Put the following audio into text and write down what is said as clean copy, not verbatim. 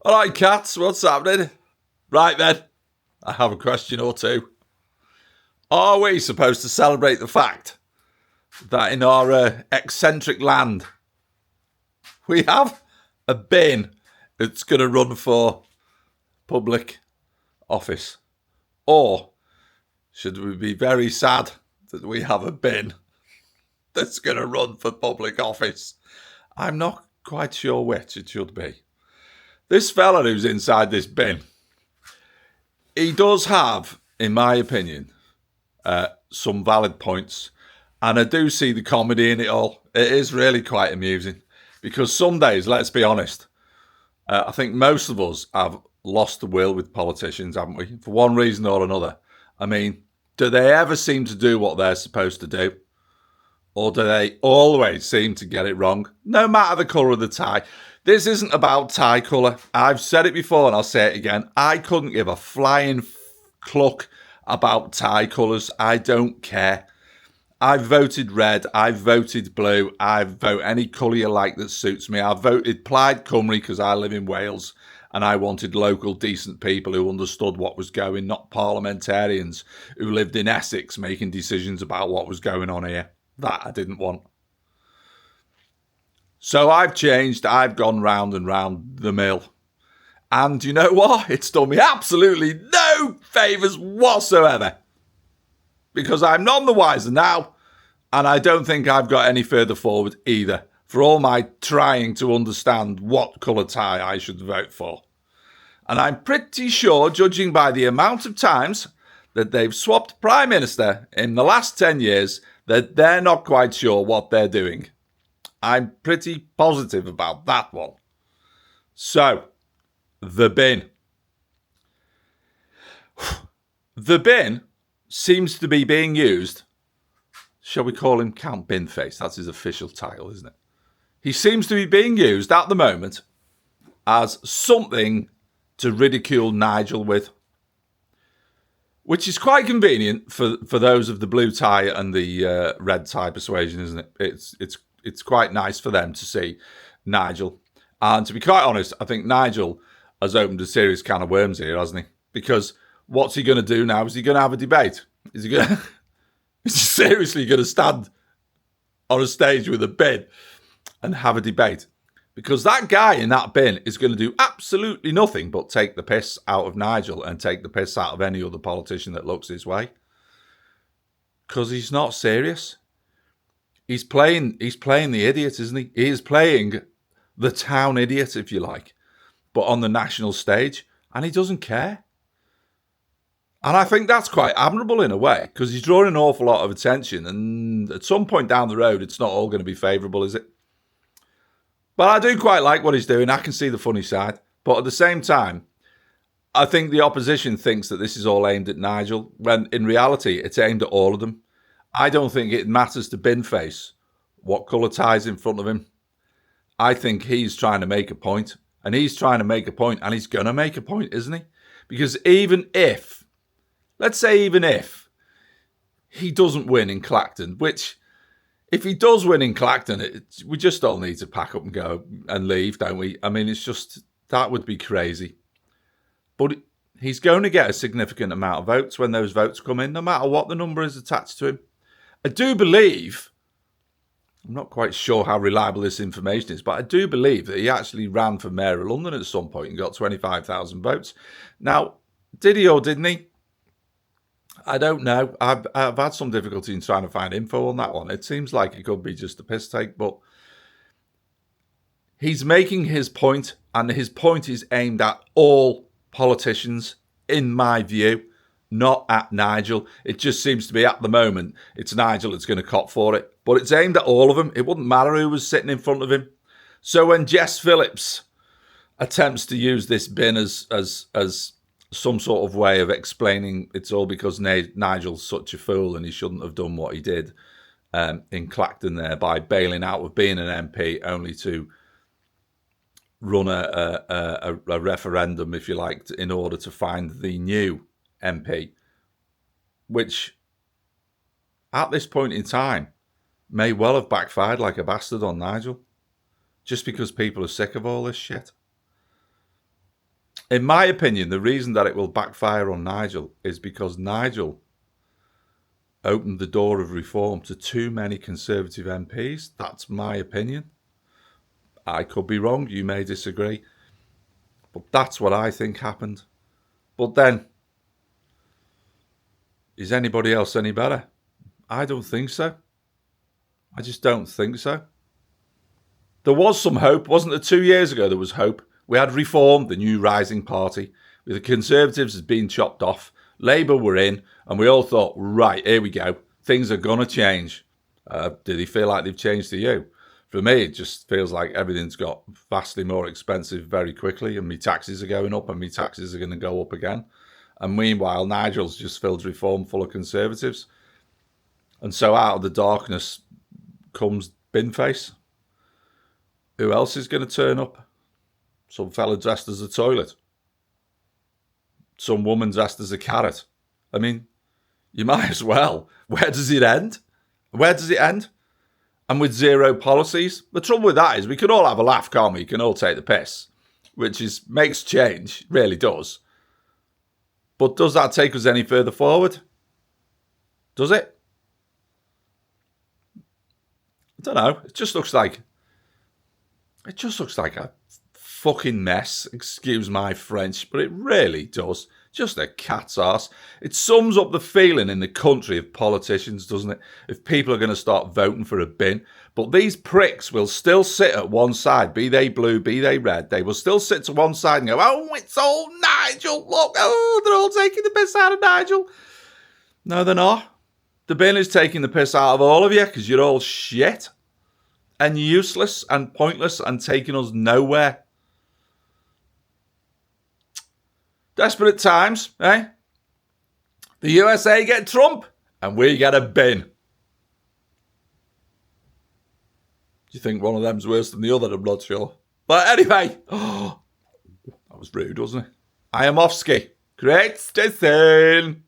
All right, cats, what's happening? Right then, I have a question or two. Are we supposed to celebrate the fact that in our eccentric land, we have a bin that's going to run for public office? Or should we be very sad that we have a bin that's going to run for public office? I'm not quite sure which it should be. This fella who's inside this bin, he does have, in my opinion, some valid points. And I do see the comedy in it all. It is really quite amusing. Because some days, let's be honest, I think most of us have lost the will with politicians, haven't we? For one reason or another. I mean, do they ever seem to do what they're supposed to do? Or do they always seem to get it wrong? No matter the colour of the tie. This isn't about tie colour. I've said it before and I'll say it again. I couldn't give a flying cluck about tie colours. I don't care. I've voted red. I've voted blue. I've voted any colour you like that suits me. I've voted Plaid Cymru because I live in Wales and I wanted local decent people who understood what was going, not parliamentarians who lived in Essex making decisions about what was going on here. That I didn't want. So I've changed. I've gone round and round the mill. And you know what? It's done me absolutely no favours whatsoever. Because I'm none the wiser now. And I don't think I've got any further forward either. For all my trying to understand what colour tie I should vote for. And I'm pretty sure, judging by the amount of times that they've swapped Prime Minister in the last 10 years, that they're not quite sure what they're doing. I'm pretty positive about that one. So, the bin. The bin seems to be being used, shall we call him Count BINface? That's his official title, isn't it? He seems to be being used at the moment as something to ridicule Nigel with. Which is quite convenient for those of the blue tie and the red tie persuasion, isn't it? It's quite nice for them to see Nigel. And to be quite honest, I think Nigel has opened a serious can of worms here, hasn't he? Because what's he going to do now? Is he going to have a debate? Is he seriously going to stand on a stage with a bin and have a debate? Because that guy in that bin is going to do absolutely nothing but take the piss out of Nigel and take the piss out of any other politician that looks his way. Because he's not serious. He's playing the idiot, isn't he? He is playing the town idiot, if you like, but on the national stage, and he doesn't care. And I think that's quite admirable in a way, because he's drawing an awful lot of attention, and at some point down the road, it's not all going to be favourable, is it? But I do quite like what he's doing. I can see the funny side. But at the same time, I think the opposition thinks that this is all aimed at Nigel, when in reality, it's aimed at all of them. I don't think it matters to BINface what colour tie's in front of him. I think he's trying to make a point. And he's trying to make a point, and he's going to make a point, isn't he? Because even if, let's say even if, he doesn't win in Clacton, which, if he does win in Clacton, we just all need to pack up and go and leave, don't we? I mean, it's just, that would be crazy. But he's going to get a significant amount of votes when those votes come in, no matter what the number is attached to him. I do believe, I'm not quite sure how reliable this information is, but I do believe that he actually ran for Mayor of London at some point and got 25,000 votes. Now, did he or didn't he? I don't know. I've had some difficulty in trying to find info on that one. It seems like it could be just a piss take, but he's making his point, and his point is aimed at all politicians, in my view, not at Nigel. It just seems to be, at the moment, it's Nigel that's going to cop for it. But it's aimed at all of them. It wouldn't matter who was sitting in front of him. So when Jess Phillips attempts to use this bin as some sort of way of explaining it's all because Nigel's such a fool and he shouldn't have done what he did in Clacton there by bailing out of being an MP only to run a referendum, if you like, in order to find the new MP, which at this point in time may well have backfired like a bastard on Nigel, just because people are sick of all this shit. In my opinion, the reason that it will backfire on Nigel is because Nigel opened the door of reform to too many Conservative MPs. That's my opinion. I could be wrong. You may disagree. But that's what I think happened. But then, is anybody else any better? I don't think so. I just don't think so. There was some hope, wasn't there? 2 years ago, there was hope. We had Reform, the new rising party, with the Conservatives as being chopped off. Labour were in, and we all thought, right, here we go. Things are going to change. Do they feel like they've changed to you? For me, it just feels like everything's got vastly more expensive very quickly, and my taxes are going up, and my taxes are going to go up again. And meanwhile, Nigel's just filled Reform full of Conservatives. And so out of the darkness comes BINface. Who else is going to turn up? Some fella dressed as a toilet. Some woman dressed as a carrot. I mean, you might as well. Where does it end? Where does it end? And with zero policies? The trouble with that is we can all have a laugh, can't we? We can all take the piss, which makes change, really does. But does that take us any further forward? Does it? I don't know. It just looks like a fucking mess. Excuse my French, but it really does. Just a cat's arse. It sums up the feeling in the country of politicians, doesn't it? If people are going to start voting for a bin. But these pricks will still sit at one side, be they blue, be they red. They will still sit to one side and go, oh, it's all Nigel. Look, oh, they're all taking the piss out of Nigel. No, they're not. The bin is taking the piss out of all of you because you're all shit and useless and pointless and taking us nowhere. Desperate times, eh? The USA get Trump and we get a bin. Do you think one of them's worse than the other? I'm not sure. But anyway, that was rude, wasn't it? I am Offski. Great, stay soon.